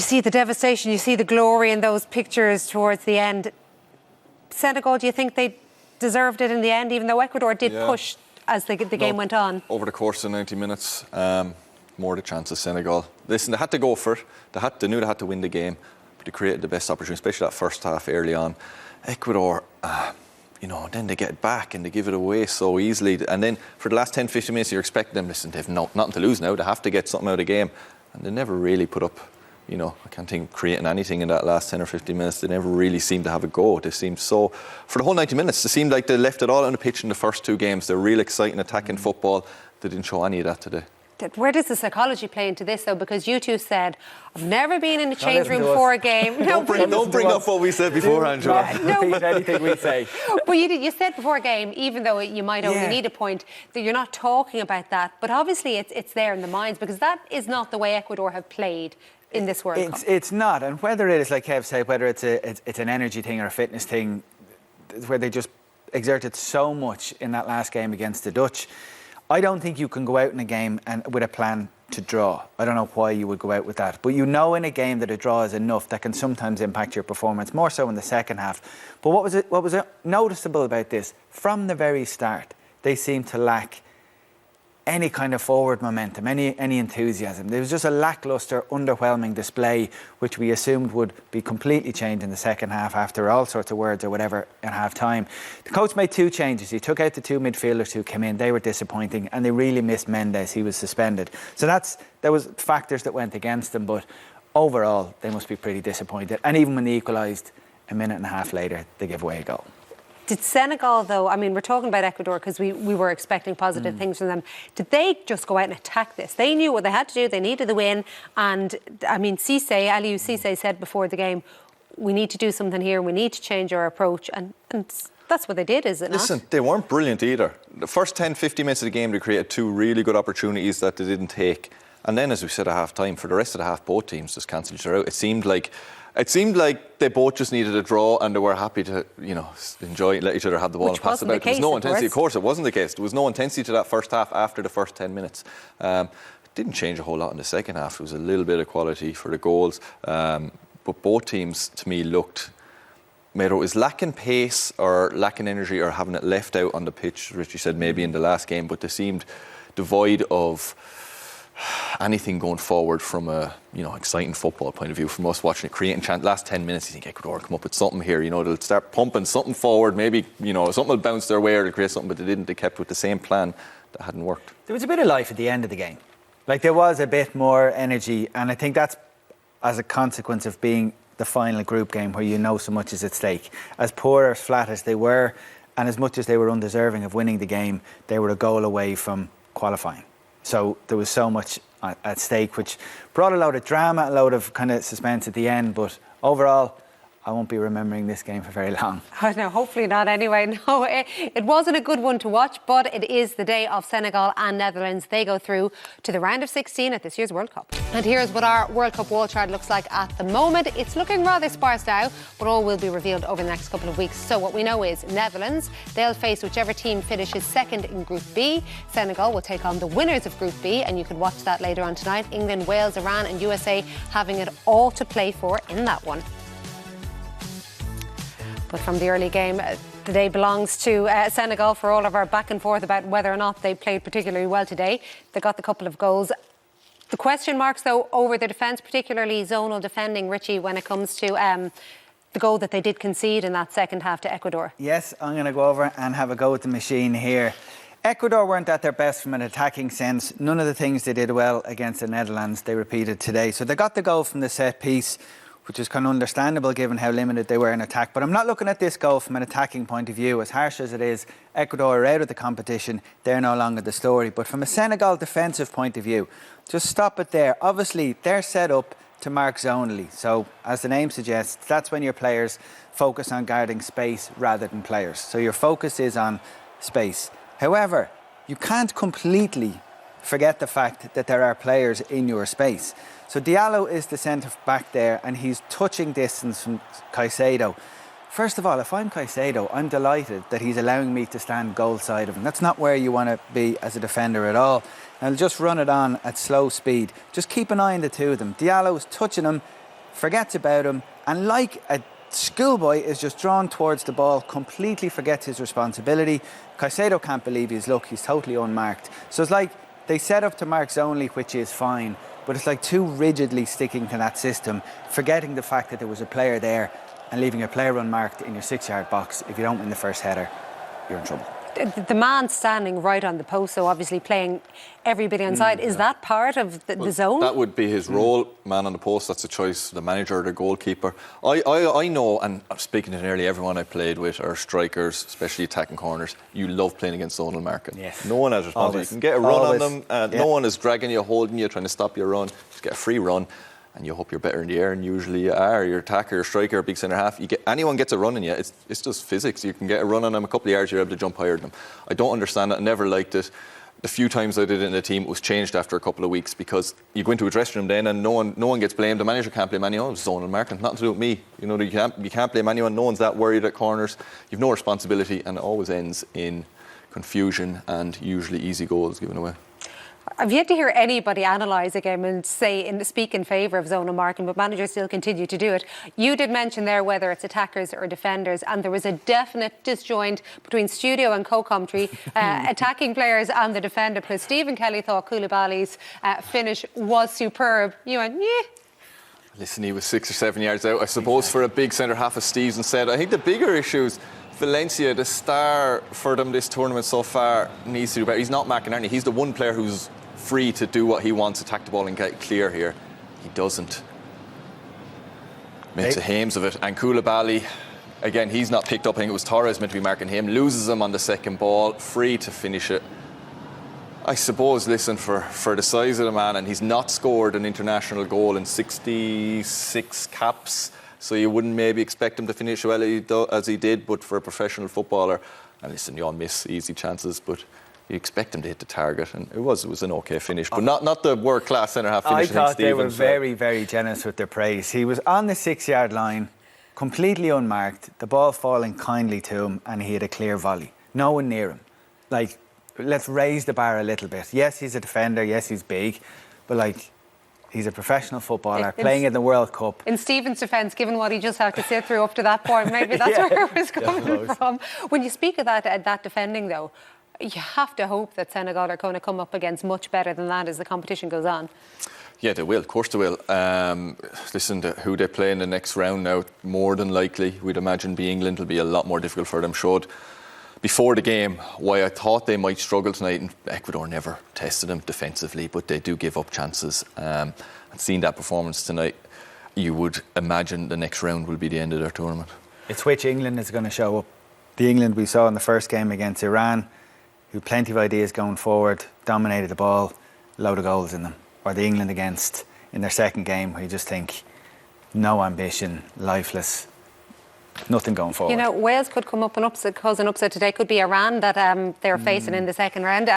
You see the devastation, you see the glory in those pictures towards the end. Senegal, do you think they deserved it in the end, even though Ecuador did push as the game went on? Over the course of 90 minutes, more the chance of Senegal. Listen, they had to go for it. They knew they had to win the game, but they created the best opportunity, especially that first half early on. Ecuador, then they get back and they give it away so easily. And then for the last 10, 15 minutes, you're expecting them, listen, they've nothing to lose now. They have to get something out of the game. And they never really put up, I can't think creating anything in that last 10 or 15 minutes. They never really seemed to have a go. They seemed so, for the whole 90 minutes, it seemed like they left it all on the pitch in the first two games. They're real exciting attacking football. They didn't show any of that today. Where does the psychology play into this, though? Because you two said, I've never been in the change room before a game. Don't bring up what we said beforehand, Joe. Repeat anything we say. Well, you said before a game, even though you might only need a point, that you're not talking about that. But obviously it's there in the minds, because that is not the way Ecuador have played in this World Cup. It's not. And whether it is, like Kev said, whether it's an energy thing or a fitness thing, where they just exerted so much in that last game against the Dutch, I don't think you can go out in a game and with a plan to draw. I don't know why you would go out with that. But in a game that a draw is enough, that can sometimes impact your performance, more so in the second half. But what was noticeable about this, from the very start, they seemed to lack any kind of forward momentum, any enthusiasm. There was just a lacklustre, underwhelming display, which we assumed would be completely changed in the second half after all sorts of words or whatever at half time. The coach made two changes. He took out the two midfielders who came in. They were disappointing, and they really missed Mendes. He was suspended. So there was factors that went against them, but overall they must be pretty disappointed. And even when they equalised a minute and a half later, they gave away a goal. Did Senegal, though, we're talking about Ecuador because we were expecting positive things from them. Did they just go out and attack this? They knew what they had to do. They needed the win. And, Aliou Cisse said before the game, we need to do something here. We need to change our approach. And that's what they did, is it not? Listen, they weren't brilliant either. The first 10, 50 minutes of the game, they created two really good opportunities that they didn't take. And then, as we said at half-time, for the rest of the half, both teams just cancelled each other out. It seemed like they both just needed a draw, and they were happy to, enjoy it, let each other have the ball and pass it about. There was no intensity. Of course, it wasn't the case. There was no intensity to that first half after the first 10 minutes. It didn't change a whole lot in the second half. It was a little bit of quality for the goals. But both teams, to me, looked, whether it was lacking pace or lacking energy or having it left out on the pitch, Richie said maybe in the last game, but they seemed devoid of anything going forward from a exciting football point of view. From us watching it, creating chance, last 10 minutes, you think Ecuador come up with something here. They'll start pumping something forward. Maybe something will bounce their way or they'll create something, but they didn't. They kept with the same plan that hadn't worked. There was a bit of life at the end of the game. Like, there was a bit more energy, and I think that's as a consequence of being the final group game where so much is at stake. As poor or as flat as they were, and as much as they were undeserving of winning the game, they were a goal away from qualifying. So there was so much at stake, which brought a load of drama, a load of kind of suspense at the end. But overall, I won't be remembering this game for very long. Oh, no, hopefully not anyway. No, it wasn't a good one to watch, but it is the day of Senegal and Netherlands. They go through to the round of 16 at this year's World Cup. And here's what our World Cup wall chart looks like at the moment. It's looking rather sparse now, but all will be revealed over the next couple of weeks. So what we know is Netherlands, they'll face whichever team finishes second in Group B. Senegal will take on the winners of Group B, and you could watch that later on tonight. England, Wales, Iran and USA having it all to play for in that one. But from the early game, the day belongs to Senegal for all of our back and forth about whether or not they played particularly well today. They got the couple of goals. The question marks, though, over the defence, particularly zonal defending, Richie, when it comes to the goal that they did concede in that second half to Ecuador. Yes, I'm going to go over and have a go at the machine here. Ecuador weren't at their best from an attacking sense. None of the things they did well against the Netherlands they repeated today. So they got the goal from the set piece, which is kind of understandable given how limited they were in attack. But I'm not looking at this goal from an attacking point of view. As harsh as it is, Ecuador are out of the competition. They're no longer the story. But from a Senegal defensive point of view, just stop it there. Obviously, they're set up to mark zonally. So, as the name suggests, that's when your players focus on guarding space rather than players. So your focus is on space. However, you can't completely forget the fact that there are players in your space. So Diallo is the centre back there, and he's touching distance from Caicedo. First of all, if I'm Caicedo, I'm delighted that he's allowing me to stand goal side of him. That's not where you want to be as a defender at all. And just run it on at slow speed. Just keep an eye on the two of them. Diallo is touching him, forgets about him, and like a schoolboy is just drawn towards the ball, completely forgets his responsibility. Caicedo can't believe his luck, he's totally unmarked. So it's like they set up to marks only, which is fine, but it's like too rigidly sticking to that system, forgetting the fact that there was a player there and leaving a player unmarked in your 6-yard box. If you don't win the first header, you're in trouble. The man standing right on the post, so obviously playing everybody inside, is that part of the zone? That would be his role, man on the post. That's a choice, the manager or the goalkeeper. I know, and I'm speaking to nearly everyone I played with, are strikers, especially attacking corners. You love playing against zonal marking. Yes. No one has responsibility. You can get a run on them. No one is dragging you, holding you, trying to stop your run. Just get a free run. And you hope you're better in the air, and usually you are. Your attacker, your striker, big centre half. Anyone gets a run on you, it's just physics. You can get a run on them, a couple of yards, you're able to jump higher than them. I don't understand it. I never liked it. The few times I did it in the team, it was changed after a couple of weeks, because you go into a dressing room then and no one gets blamed. The manager can't blame anyone. It's zonal marking, nothing to do with me. You know, you can't blame anyone. No one's that worried at corners. You've no responsibility, and it always ends in confusion and usually easy goals given away. I've yet to hear anybody analyse a game and speak in favour of zonal marking, but managers still continue to do it. You did mention there whether it's attackers or defenders, and there was a definite disjoint between studio and co-commentary, attacking players and the defender, because Stephen Kelly thought Koulibaly's finish was superb. You went, yeah. Listen, he was 6 or 7 yards out, I suppose, for a big centre half, as Steven said. I think the bigger issue is Valencia, the star for them this tournament so far, needs to do better. He's not McInerney. He's the one player who's free to do what he wants, attack the ball and get clear here. He doesn't. Makes a hames of it. And Koulibaly, again, he's not picked up. I think it was Torres meant to be marking him. Loses him on the second ball. Free to finish it. I suppose, listen, for the size of the man, and he's not scored an international goal in 66 caps, so you wouldn't maybe expect him to finish well as he did, but for a professional footballer, and listen, you all miss easy chances, but you expect him to hit the target, and it was an okay finish, but not the world-class centre-half finish. I thought they were very, very generous with their praise. He was on the 6-yard line, completely unmarked, the ball falling kindly to him, and he had a clear volley. No one near him. Like, let's raise the bar a little bit. Yes, he's a defender, yes, he's big, but like, he's a professional footballer playing in the World Cup. In Stephen's defence, given what he just had to sit through up to that point, maybe that's where it was coming from. When you speak of that defending, though, you have to hope that Senegal are going to come up against much better than that as the competition goes on. Yeah, they will. Of course they will. Listen to who they play in the next round now. More than likely, we'd imagine England will be a lot more difficult for them. Showed before the game why I thought they might struggle tonight. And Ecuador never tested them defensively, but they do give up chances. And seeing that performance tonight, you would imagine the next round will be the end of their tournament. It's which England is going to show up. The England we saw in the first game against Iran, who had plenty of ideas going forward, dominated the ball, a load of goals in them. Or the England against in their second game, where you just think no ambition, lifeless, nothing going forward. You know, Wales could come up and cause an upset today. Could be Iran that they're facing in the second round.